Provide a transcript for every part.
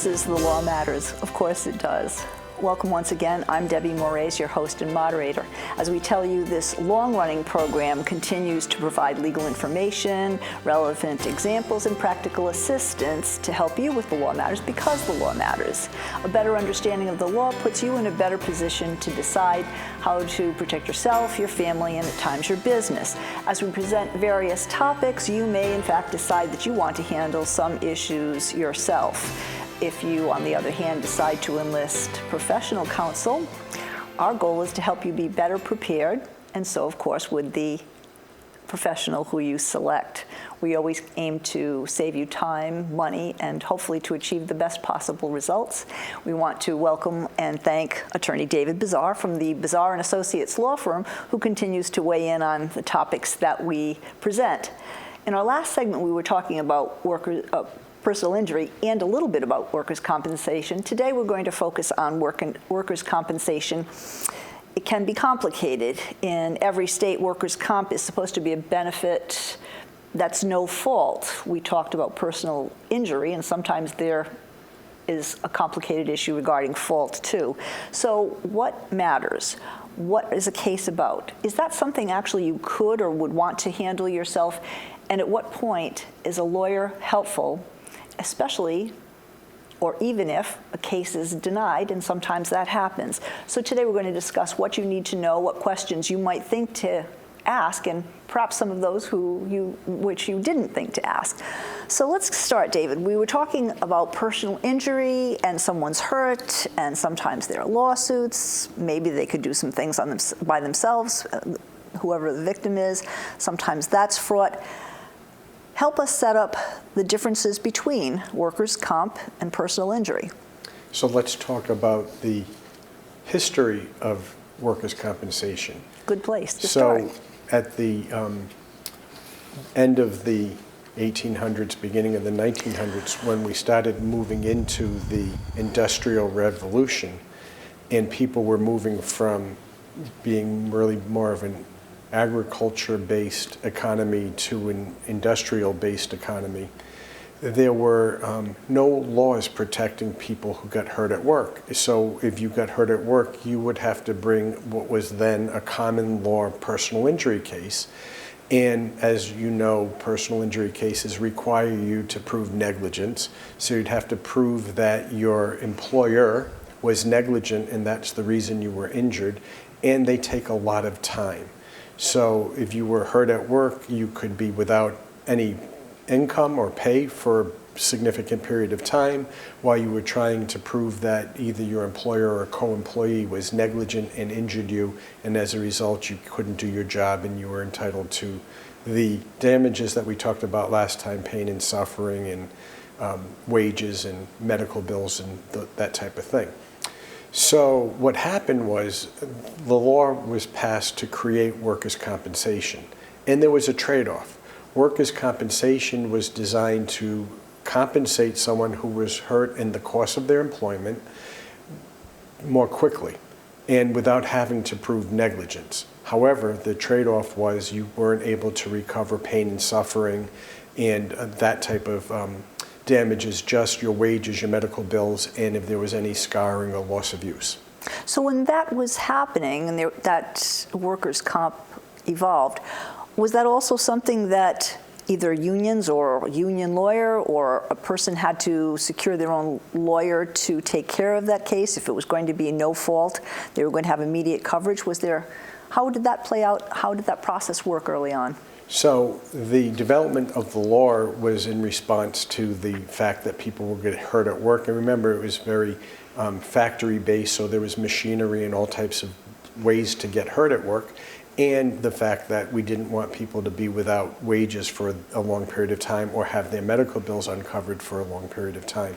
This is The Law Matters. Of course it does. Welcome once again. I'm Debbie Morais, your host and moderator. As we tell you, this long-running program continues to provide legal information, relevant examples, and practical assistance to help you with the law matters because the law matters. A better understanding of the law puts you in a better position to decide how to protect yourself, your family, and at times your business. As we present various topics, you may in fact decide that you want to handle some issues yourself. If you, on the other hand, decide to enlist professional counsel, our goal is to help you be better prepared, and so, of course, would the professional who you select. We always aim to save you time, money, and hopefully to achieve the best possible results. We want to welcome and thank Attorney David Bazar from the Bazar & Associates law firm, who continues to weigh in on the topics that we present. In our last segment, we were talking about personal injury and a little bit about workers' compensation. Today we're going to focus on workers' compensation. It can be complicated. In every state, workers' comp is supposed to be a benefit that's no fault. We talked about personal injury, and sometimes there is a complicated issue regarding fault too. So what matters? What is a case about? Is that something actually you could or would want to handle yourself? And at what point is a lawyer helpful, especially or even if a case is denied, and sometimes that happens. So today we're going to discuss what you need to know, what questions you might think to ask, and perhaps some of those which you didn't think to ask. So let's start, David. We were talking about personal injury, and someone's hurt, and sometimes there are lawsuits. Maybe they could do some things by themselves, whoever the victim is. Sometimes that's fraught. Help us set up the differences between workers' comp and personal injury. So let's talk about the history of workers' compensation. Good place to start. So at the end of the 1800s, beginning of the 1900s, when we started moving into the Industrial Revolution, and people were moving from being really more of an agriculture-based economy to an industrial-based economy, there were no laws protecting people who got hurt at work. So if you got hurt at work, you would have to bring what was then a common law personal injury case. And as you know, personal injury cases require you to prove negligence. So you'd have to prove that your employer was negligent and that's the reason you were injured. And they take a lot of time. So if you were hurt at work, you could be without any income or pay for a significant period of time while you were trying to prove that either your employer or co-employee was negligent and injured you, and as a result you couldn't do your job and you were entitled to the damages that we talked about last time, pain and suffering and wages and medical bills and that type of thing. So what happened was the law was passed to create workers' compensation, and there was a trade-off. Workers' compensation was designed to compensate someone who was hurt in the course of their employment more quickly and without having to prove negligence. However, the trade-off was you weren't able to recover pain and suffering and that type of damages, just your wages, your medical bills, and if there was any scarring or loss of use. So when that was happening and that workers' comp evolved, was that also something that either unions or a union lawyer or a person had to secure their own lawyer to take care of that case? If it was going to be no fault, they were going to have immediate coverage. How did that play out? How did that process work early on? So the development of the law was in response to the fact that people would get hurt at work. And remember, it was very factory-based, so there was machinery and all types of ways to get hurt at work. And the fact that we didn't want people to be without wages for a long period of time or have their medical bills uncovered for a long period of time.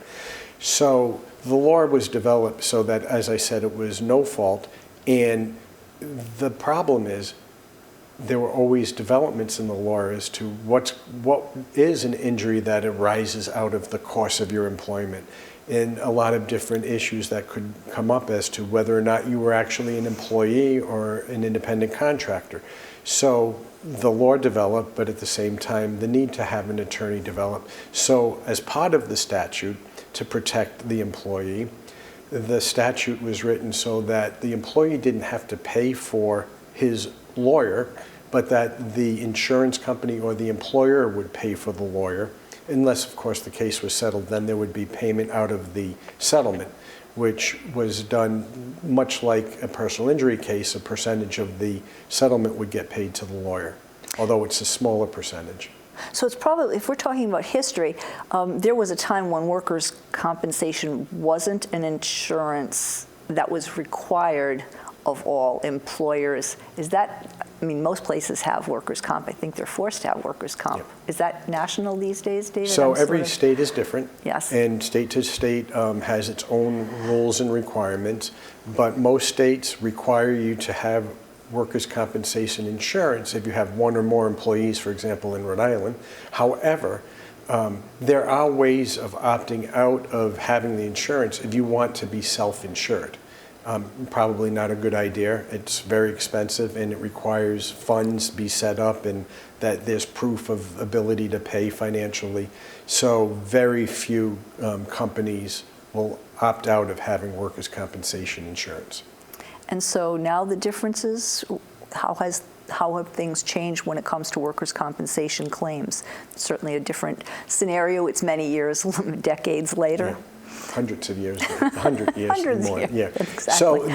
So the law was developed so that, as I said, it was no fault. And the problem is, there were always developments in the law as to what is an injury that arises out of the course of your employment, and a lot of different issues that could come up as to whether or not you were actually an employee or an independent contractor. So the law developed, but at the same time, the need to have an attorney develop. So as part of the statute, to protect the employee. The statute was written so that the employee didn't have to pay for his lawyer, but that the insurance company or the employer would pay for the lawyer. Unless, of course, the case was settled, then there would be payment out of the settlement, which was done much like a personal injury case. A percentage of the settlement would get paid to the lawyer, although it's a smaller percentage. So it's probably, if we're talking about history, there was a time when workers' compensation wasn't an insurance that was required of all employers. Is that, I mean, most places have workers' comp. I think they're forced to have workers' comp. Yep. Is that national these days, David? So every state is different. Yes. And state to state has its own rules and requirements, but most states require you to have workers' compensation insurance if you have one or more employees, for example, in Rhode Island. However, there are ways of opting out of having the insurance if you want to be self-insured. Probably not a good idea. It's very expensive and it requires funds be set up and that there's proof of ability to pay financially. So very few companies will opt out of having workers' compensation insurance. And so now the differences, how have things changed when it comes to workers' compensation claims? Certainly a different scenario. It's many years, decades later. Yeah. Hundreds of years, 100 years Hundreds more. of years. Yeah. Exactly. So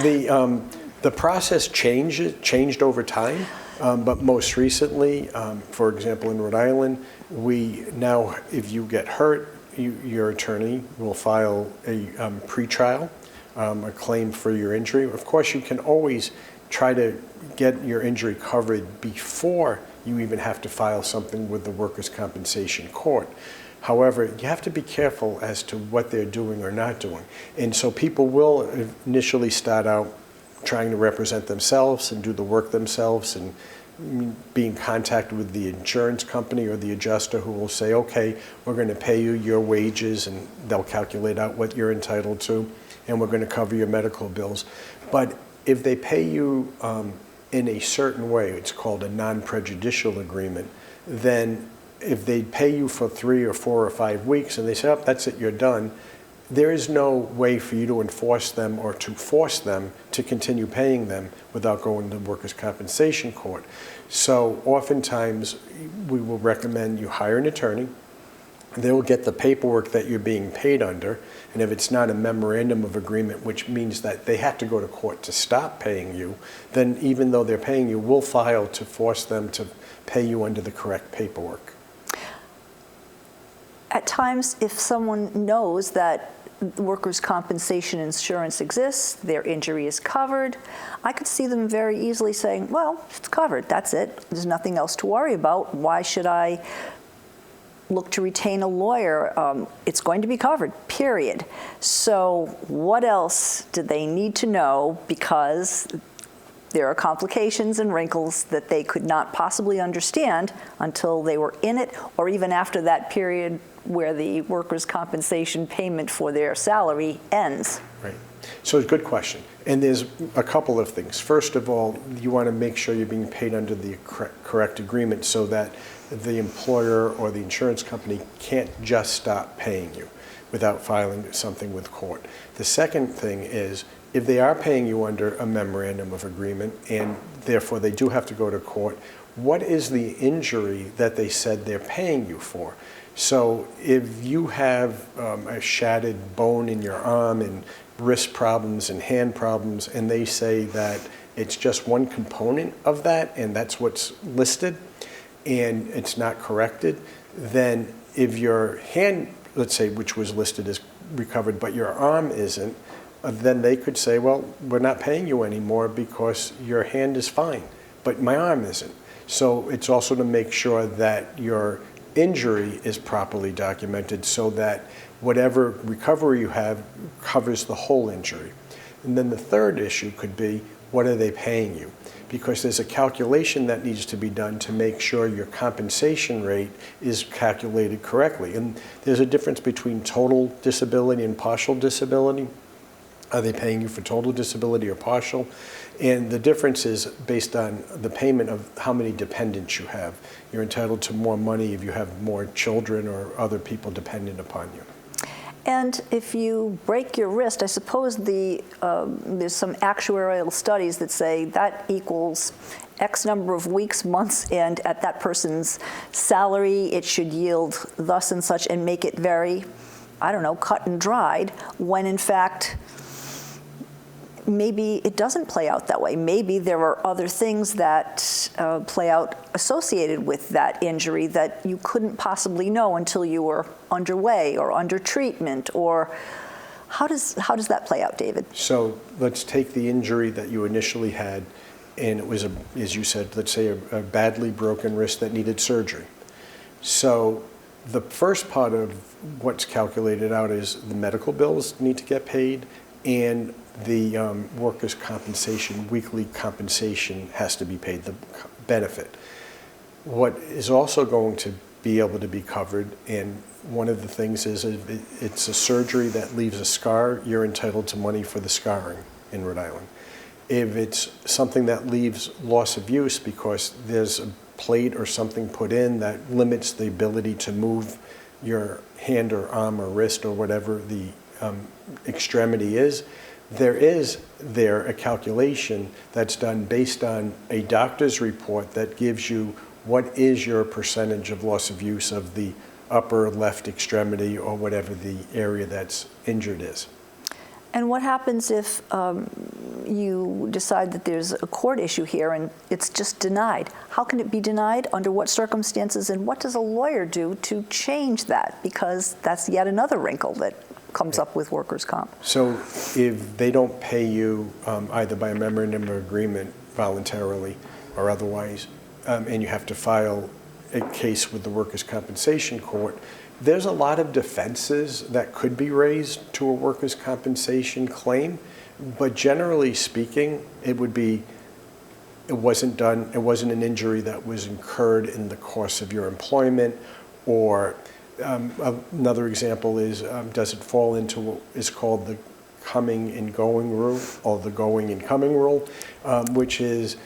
the process changed over time, but most recently, for example, in Rhode Island, we now, if you get hurt, your attorney will file a pretrial, a claim for your injury. Of course, you can always try to get your injury covered before you even have to file something with the workers' compensation court. However, you have to be careful as to what they're doing or not doing. And so people will initially start out trying to represent themselves and do the work themselves and be in contact with the insurance company or the adjuster who will say, okay, we're going to pay you your wages, and they'll calculate out what you're entitled to, and we're going to cover your medical bills. But if they pay you in a certain way, it's called a non-prejudicial agreement, then if they pay you for 3 or 4 or 5 weeks and they say, oh, that's it, you're done, there is no way for you to enforce them or to force them to continue paying them without going to workers' compensation court. So oftentimes we will recommend you hire an attorney. They will get the paperwork that you're being paid under, and if it's not a memorandum of agreement, which means that they have to go to court to stop paying you, then even though they're paying you, we'll file to force them to pay you under the correct paperwork. At times, if someone knows that workers' compensation insurance exists, their injury is covered, I could see them very easily saying, well, it's covered, that's it. There's nothing else to worry about. Why should I look to retain a lawyer? It's going to be covered, period. So what else do they need to know, because there are complications and wrinkles that they could not possibly understand until they were in it, or even after that period where the workers' compensation payment for their salary ends? Right. So it's a good question. And there's a couple of things. First of all, you want to make sure you're being paid under the correct agreement so that the employer or the insurance company can't just stop paying you without filing something with court. The second thing is, if they are paying you under a memorandum of agreement and therefore they do have to go to court, what is the injury that they said they're paying you for? So if you have a shattered bone in your arm and wrist problems and hand problems, and they say that it's just one component of that and that's what's listed and it's not corrected, then if your hand, let's say, which was listed as recovered, but your arm isn't, then they could say, well, we're not paying you anymore because your hand is fine, but my arm isn't. So it's also to make sure that your injury is properly documented so that whatever recovery you have covers the whole injury. And then the third issue could be, what are they paying you? Because there's a calculation that needs to be done to make sure your compensation rate is calculated correctly. And there's a difference between total disability and partial disability. Are they paying you for total disability or partial? And the difference is based on the payment of how many dependents you have. You're entitled to more money if you have more children or other people dependent upon you. And if you break your wrist, I suppose there's some actuarial studies that say that equals X number of weeks, months, and at that person's salary, it should yield thus and such, and make it very, I don't know, cut and dried, when in fact, maybe it doesn't play out that way. Maybe there are other things that play out associated with that injury that you couldn't possibly know until you were underway or under treatment, or how does that play out, David? So let's take the injury that you initially had, and it was, as you said, let's say a badly broken wrist that needed surgery. So the first part of what's calculated out is the medical bills need to get paid, and the workers' compensation, weekly compensation has to be paid, the benefit. What is also going to be able to be covered, and one of the things is if it's a surgery that leaves a scar, you're entitled to money for the scarring in Rhode Island. If it's something that leaves loss of use because there's a plate or something put in that limits the ability to move your hand or arm or wrist or whatever the extremity is, there is a calculation that's done based on a doctor's report that gives you what is your percentage of loss of use of the upper left extremity or whatever the area that's injured is. And what happens if you decide that there's a court issue here and it's just denied? How can it be denied? Under what circumstances? And what does a lawyer do to change that? Because that's yet another wrinkle that comes up with workers' comp. So if they don't pay you either by a memorandum of agreement voluntarily or otherwise, and you have to file a case with the workers' compensation court, there's a lot of defenses that could be raised to a workers' compensation claim, but generally speaking, it wasn't an injury that was incurred in the course of your employment, or another example is, does it fall into what is called the coming and going rule, or the going and coming rule, which is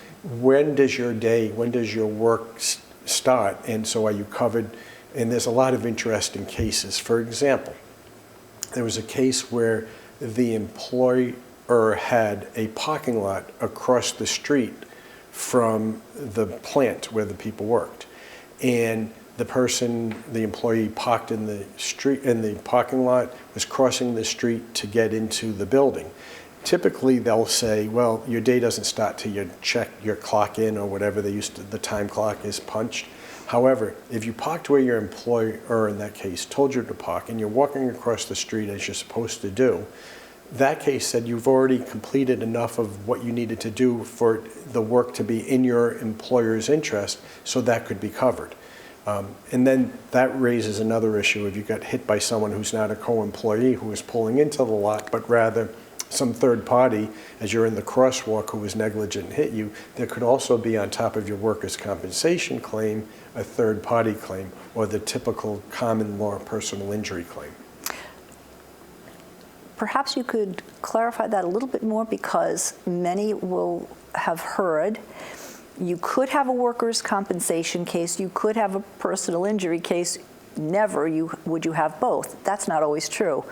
when does your work start, and so are you covered? And there's a lot of interesting cases. For example, there was a case where the employer had a parking lot across the street from the plant where the people worked. And the employee parked in the parking lot, was crossing the street to get into the building. Typically, they'll say, well, your day doesn't start till you check your clock in or whatever the time clock is punched. However, if you parked where your employer, in that case, told you to park, and you're walking across the street as you're supposed to do, that case said you've already completed enough of what you needed to do for the work to be in your employer's interest, so that could be covered. And then that raises another issue. If you got hit by someone who's not a co-employee who was pulling into the lot, but rather some third party, as you're in the crosswalk, who was negligent and hit you, there could also be, on top of your workers' compensation claim, a third party claim, or the typical common law personal injury claim. Perhaps you could clarify that a little bit more, because many will have heard you could have a workers' compensation case, you could have a personal injury case, never would you have both. That's not always true.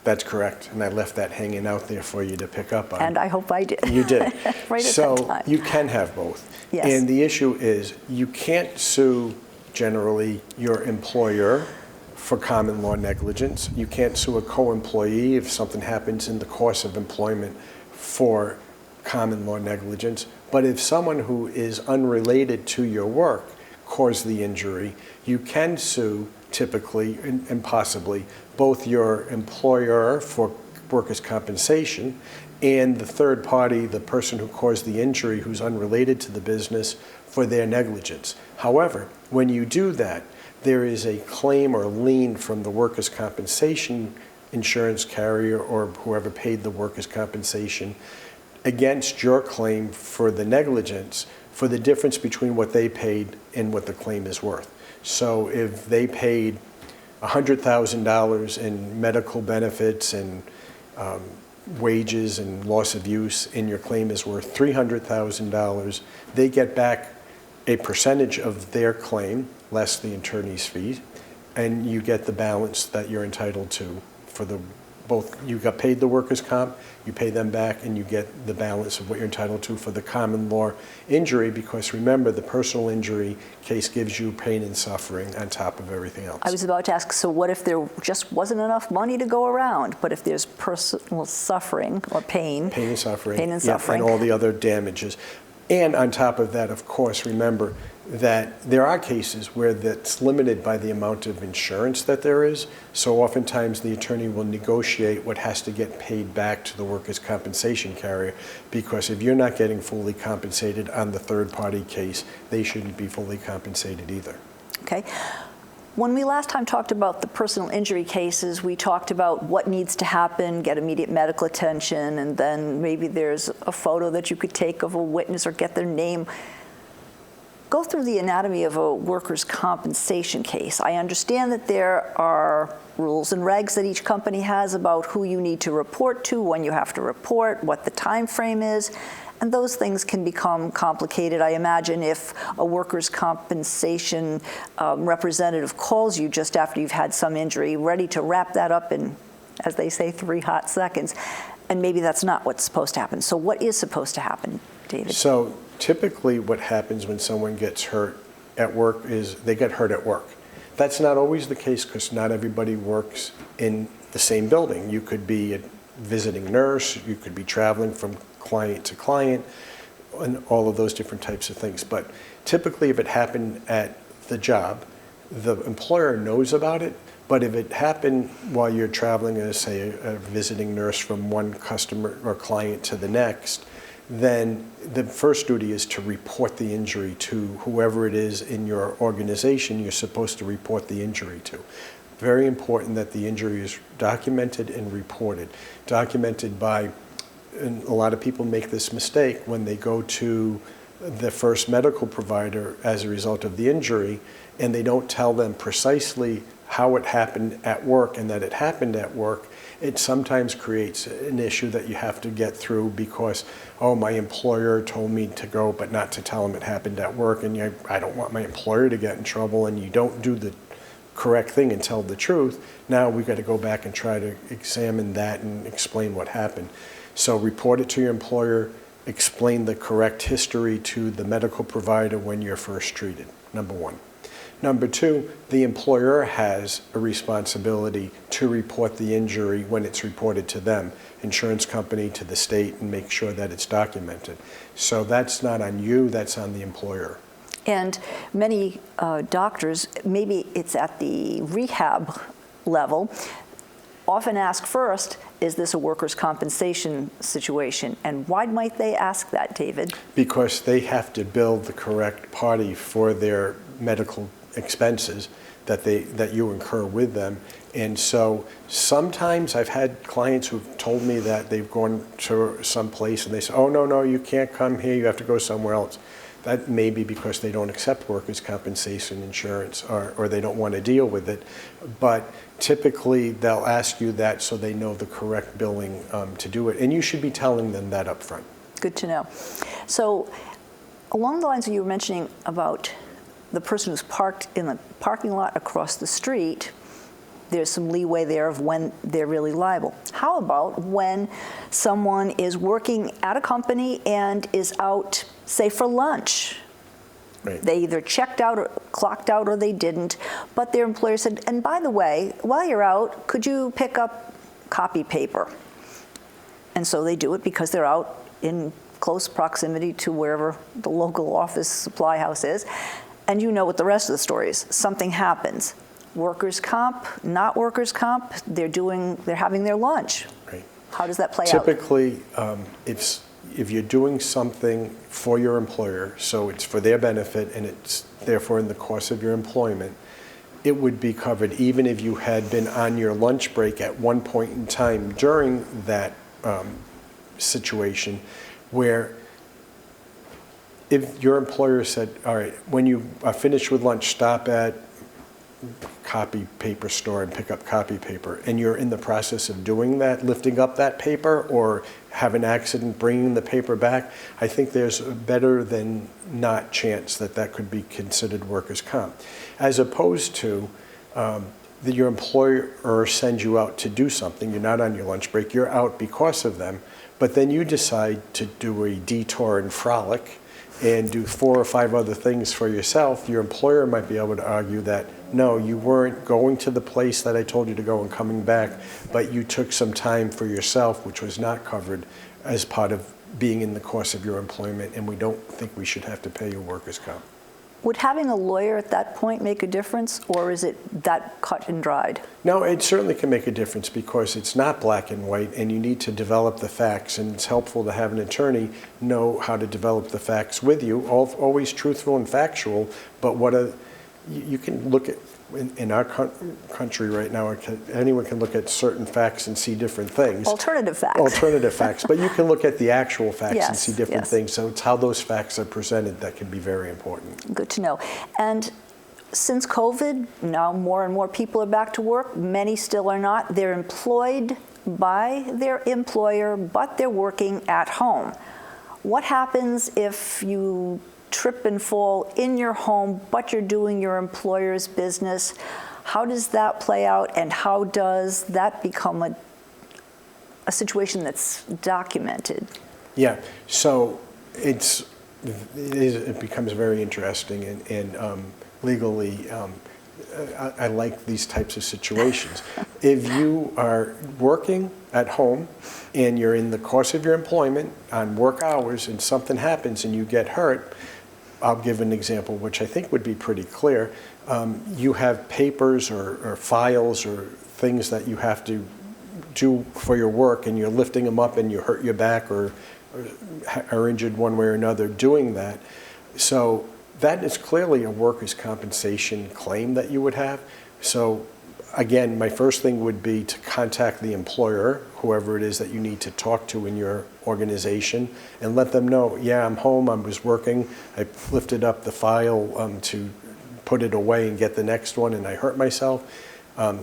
That's correct, and I left that hanging out there for you to pick up on. And I hope I did. You did. Right at so that time. You can have both. Yes. And the issue is you can't sue, generally, your employer for common law negligence. You can't sue a co-employee if something happens in the course of employment for common law negligence. But if someone who is unrelated to your work caused the injury, you can sue, typically and possibly, both your employer for workers' compensation and the third party, the person who caused the injury who's unrelated to the business, for their negligence. However, when you do that, there is a claim or lien from the workers' compensation insurance carrier or whoever paid the workers' compensation against your claim for the negligence, for the difference between what they paid and what the claim is worth. So if they paid $100,000 in medical benefits and wages and loss of use, and your claim is worth $300,000, they get back a percentage of their claim, less the attorney's fees, and you get the balance that you're entitled to for the both. You got paid the workers' comp, you pay them back, and you get the balance of what you're entitled to for the common law injury, because remember, the personal injury case gives you pain and suffering on top of everything else. I was about to ask, so what if there just wasn't enough money to go around, but if there's personal suffering or pain and suffering, and suffering, and all the other damages. And on top of that, of course, remember that there are cases where that's limited by the amount of insurance that there is. So oftentimes the attorney will negotiate what has to get paid back to the workers' compensation carrier, because if you're not getting fully compensated on the third-party case, they shouldn't be fully compensated either. Okay. When we last time talked about the personal injury cases, we talked about what needs to happen, get immediate medical attention, and then maybe there's a photo that you could take of a witness or get their name. Go through the anatomy of a workers' compensation case. I understand that there are rules and regs that each company has about who you need to report to, when you have to report, what the time frame is. And those things can become complicated. I imagine if a workers' compensation representative calls you just after you've had some injury, ready to wrap that up in, as they say, 3 hot seconds, and maybe that's not what's supposed to happen. So what is supposed to happen, David? So typically what happens when someone gets hurt at work is they get hurt at work. That's not always the case, because not everybody works in the same building. You could be a visiting nurse, you could be traveling from client to client, and all of those different types of things. But typically if it happened at the job, the employer knows about it. But if it happened while you're traveling as, say, a visiting nurse from one customer or client to the next, then the first duty is to report the injury to whoever it is in your organization you're supposed to report the injury to. Very important that the injury is documented and reported. Documented by, and a lot of people make this mistake when they go to the first medical provider as a result of the injury, and they don't tell them precisely how it happened at work and that it happened at work. It sometimes creates an issue that you have to get through because, oh, my employer told me to go but not to tell him it happened at work, and I don't want my employer to get in trouble, and you don't do the correct thing and tell the truth. Now we've got to go back and try to examine that and explain what happened. So report it to your employer, explain the correct history to the medical provider when you're first treated, number one. Number two, the employer has a responsibility to report the injury when it's reported to them, insurance company, to the state, and make sure that it's documented. So that's not on you, that's on the employer. And many doctors, maybe it's at the rehab level, often ask first, is this a workers' compensation situation? And why might they ask that, David? Because they have to bill the correct party for their medical expenses that you incur with them. And so sometimes I've had clients who've told me that they've gone to some place and they say, oh, no, you can't come here, you have to go somewhere else. That may be because they don't accept workers' compensation insurance or they don't want to deal with it. But typically they'll ask you that so they know the correct billing to do it. And you should be telling them that up front. Good to know. So along the lines that you were mentioning about the person who's parked in the parking lot across the street, there's some leeway there of when they're really liable. How about when someone is working at a company and is out, say, for lunch? Right. They either checked out or clocked out or they didn't, but their employer said, and by the way, while you're out, could you pick up copy paper? And so they do it because they're out in close proximity to wherever the local office supply house is. And you know what the rest of the story is. Something happens. Workers' comp, not workers' comp, they're having their lunch. Right. How does that play out? Typically, if you're doing something for your employer, so it's for their benefit and it's therefore in the course of your employment, it would be covered even if you had been on your lunch break at one point in time during that situation, where if your employer said, all right, when you are finished with lunch, stop at copy paper store and pick up copy paper, and you're in the process of doing that, lifting up that paper, or have an accident bringing the paper back, I think there's a better than not chance that that could be considered workers' comp. As opposed to your employer sends you out to do something, you're not on your lunch break, you're out because of them, but then you decide to do a detour and frolic and do 4 or 5 other things for yourself, your employer might be able to argue that, no, you weren't going to the place that I told you to go and coming back, but you took some time for yourself, which was not covered as part of being in the course of your employment, and we don't think we should have to pay you workers' comp. Would having a lawyer at that point make a difference, or is it that cut and dried? No, it certainly can make a difference because it's not black and white, and you need to develop the facts, and it's helpful to have an attorney know how to develop the facts with you, always truthful and factual, but you can look at, in our country right now, anyone can look at certain facts and see different things. Alternative facts. Alternative facts, but you can look at the actual facts and Yes, see different yes. things, so it's how those facts are presented that can be very important. Good to know. And since COVID, now more and more people are back to work. Many still are not. They're employed by their employer, but they're working at home. What happens if you trip and fall in your home, but you're doing your employer's business? How does that play out, and how does that become a situation that's documented? Yeah, so it becomes very interesting, and legally, I like these types of situations. If you are working at home and you're in the course of your employment on work hours and something happens and you get hurt, I'll give an example which I think would be pretty clear. You have papers or files or things that you have to do for your work, and you're lifting them up and you hurt your back or are injured one way or another doing that. So that is clearly a workers' compensation claim that you would have. So again, my first thing would be to contact the employer, whoever it is that you need to talk to in your organization, and let them know, yeah, I'm home, I was working, I lifted up the file to put it away and get the next one, and I hurt myself.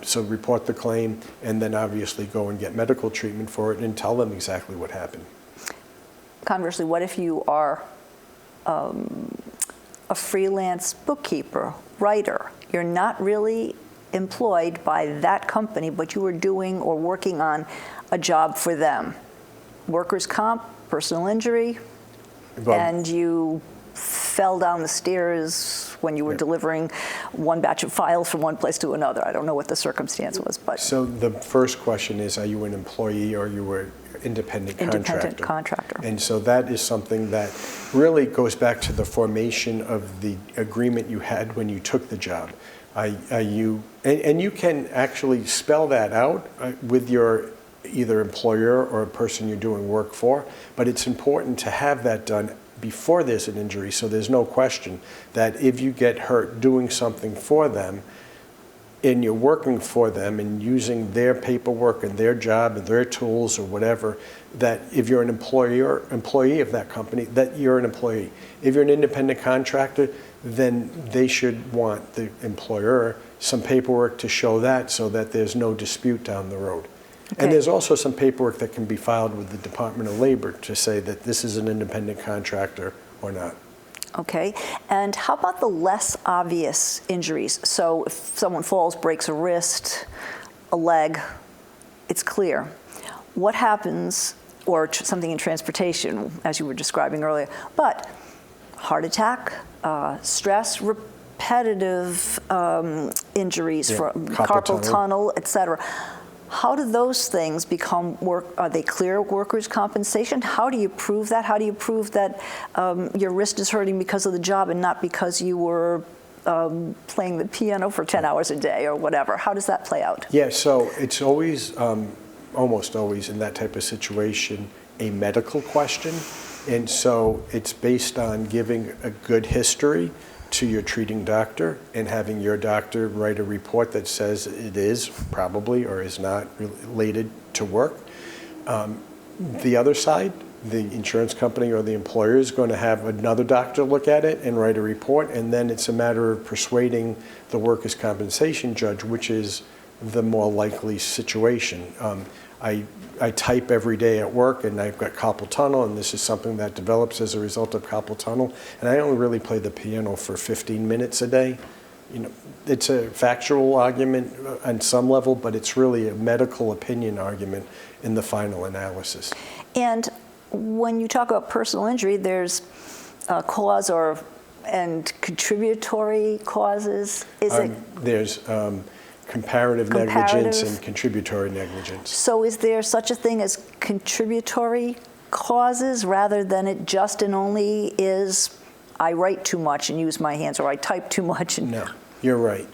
So report the claim, and then obviously go and get medical treatment for it and tell them exactly what happened. Conversely, what if you are a freelance bookkeeper, writer? You're not really employed by that company, but you were doing or working on a job for them. Workers' comp, personal injury, and you fell down the stairs when you were delivering one batch of files from one place to another. I don't know what the circumstance was, but... So the first question is, are you an employee or you were independent contractor? Independent contractor. And so that is something that really goes back to the formation of the agreement you had when you took the job. And you can actually spell that out with your either employer or a person you're doing work for, but it's important to have that done before there's an injury, so there's no question that if you get hurt doing something for them and you're working for them and using their paperwork and their job and their tools or whatever, that if you're an employee of that company, that you're an employee. If you're an independent contractor, then they should want the employer some paperwork to show that, so that there's no dispute down the road. Okay. And there's also some paperwork that can be filed with the Department of Labor to say that this is an independent contractor or not. Okay, and how about the less obvious injuries? So if someone falls, breaks a wrist, a leg, it's clear. What happens, or something in transportation, as you were describing earlier, but heart attack, stress, repetitive injuries, from carpal tunnel, et cetera. How do those things become are they clear workers' compensation? How do you prove that? How do you prove that your wrist is hurting because of the job and not because you were playing the piano for 10 hours a day or whatever? How does that play out? Yeah, so it's always, almost always in that type of situation, a medical question. And so it's based on giving a good history to your treating doctor and having your doctor write a report that says it is probably or is not related to work. The other side, the insurance company or the employer, is going to have another doctor look at it and write a report, and then it's a matter of persuading the workers' compensation judge, which is the more likely situation. I type every day at work, and I've got carpal tunnel, and this is something that develops as a result of carpal tunnel, and I only really play the piano for 15 minutes a day. it's a factual argument on some level, but it's really a medical opinion argument in the final analysis. And when you talk about personal injury, there's cause and contributory causes. There's comparative negligence and contributory negligence. So is there such a thing as contributory causes rather than it just and only is I write too much and use my hands, or I type too much? No, you're right.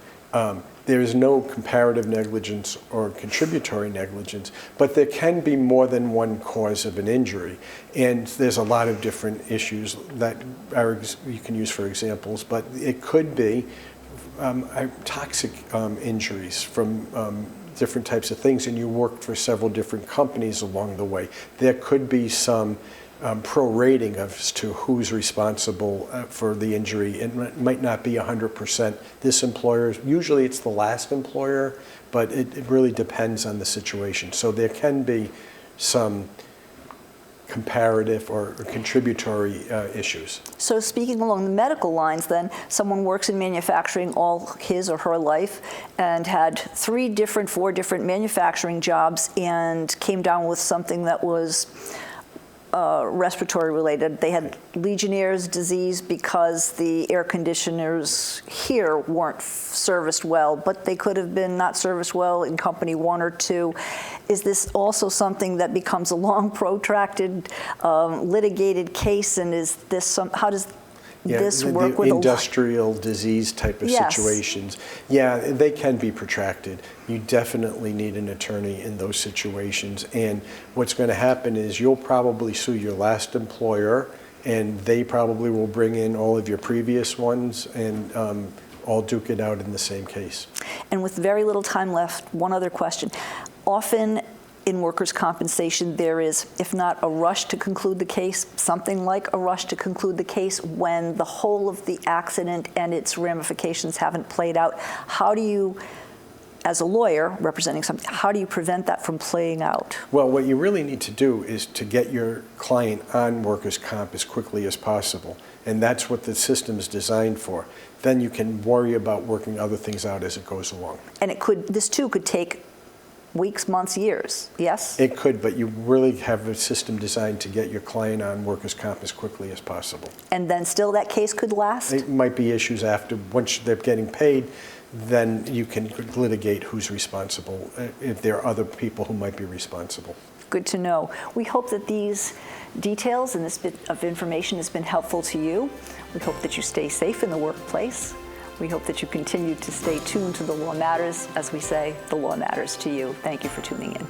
There is no comparative negligence or contributory negligence, but there can be more than one cause of an injury. And there's a lot of different issues that you can use for examples, but it could be toxic injuries from different types of things, and you worked for several different companies along the way. There could be some prorating as to who's responsible for the injury. It might not be 100% this employer. Usually it's the last employer, but it really depends on the situation. So there can be some comparative or contributory issues. So speaking along the medical lines then, someone works in manufacturing all his or her life and had 4 different manufacturing jobs and came down with something that was respiratory related. They had Legionnaire's disease because the air conditioners here weren't serviced well, but they could have been not serviced well in company 1 or 2. Is this also something that becomes a long, protracted, litigated case? And is this how does this work with industrial disease type of situations? Yeah, they can be protracted. You definitely need an attorney in those situations. And what's going to happen is you'll probably sue your last employer, and they probably will bring in all of your previous ones and all duke it out in the same case. And with very little time left, one other question. Often in workers' compensation, there is, if not a rush to conclude the case, something like a rush to conclude the case when the whole of the accident and its ramifications haven't played out. How do you, as a lawyer representing something, how do you prevent that from playing out? Well, what you really need to do is to get your client on workers' comp as quickly as possible. And that's what the system is designed for. Then you can worry about working other things out as it goes along. And this too could take weeks, months, years, yes? It could, but you really have a system designed to get your client on workers' comp as quickly as possible. And then still that case could last? It might be issues after, once they're getting paid, then you can litigate who's responsible, if there are other people who might be responsible. Good to know. We hope that these details and this bit of information has been helpful to you. We hope that you stay safe in the workplace. We hope that you continue to stay tuned to The Law Matters. As we say, the law matters to you. Thank you for tuning in.